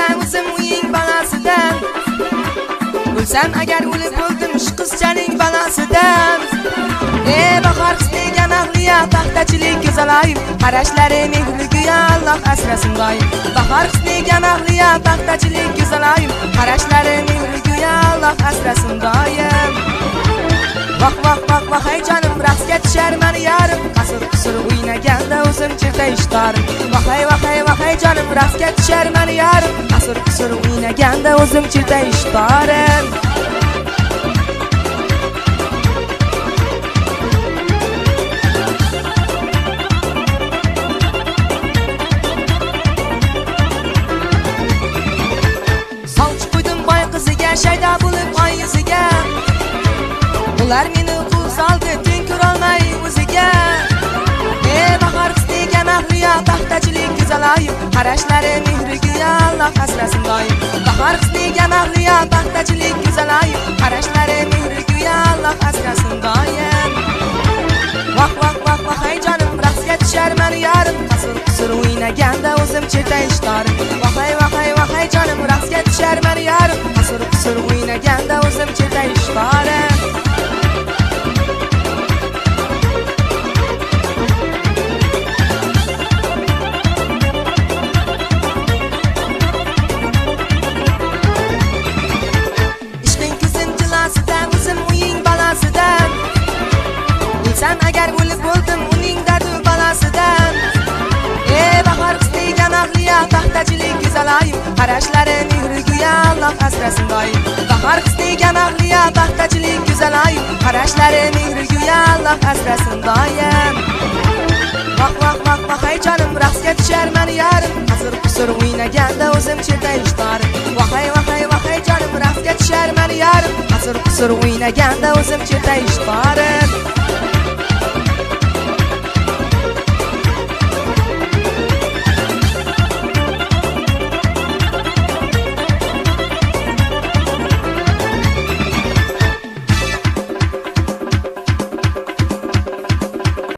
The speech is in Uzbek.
jalasida o'zim uying balasidan O'lsam agar o'lib bo'ldim shu qizchaning balasidan bahor qistiga mahliya paxtachilik go'zalayu qarashlari mehri go'yo Alloh asrasin doim bahor qistiga mahliya paxtachilik go'zalayu qarashlari mehri go'yo Alloh asrasin doim Vah hey canım rastga tushar mani yarim qasir o'ynaganda o'zim cherta ishtarim Vah hey canım rastga tushar mani yarim qasir o'ynaganda o'zim cherta ishtarim Sovchi qo'ydim boy qiziga shayda bo'lib oy yuziga Ular meni qul soldi teng ko'rolmay o'ziga bahor qistiga mahliya paxtachilik go'zalayu qarashlari mehri go'yo Alloh asrasin doim bahor qistiga mahliya paxtachilik go'zalayu qarashlari mehri go'yo Alloh asrasin doim Vah hey jonim raqsga tushar mani yarim qasir o'ynaganda o'zim cherta ishtarim Vah hey jonim raqsga tushar mani yarim qasir o'ynaganda o'zim cherta ishtarim Sen agar o'lib bo'ldim uning dardi balasidan bahor qistiga mahliya paxtachilik go'zalayu qarashlari mehri go'yo Alloh asrasin doim bahor qistiga mahliya paxtachilik go'zalayu qarashlari mehri go'yo Alloh asrasin doim Vah hey jonim raqsga tushar mani yarim qasir o'ynaganda o'zim cherta ishtarim Vah hey jonim raqsga tushar mani yarim qasir o'ynaganda o'zim cherta ishtarim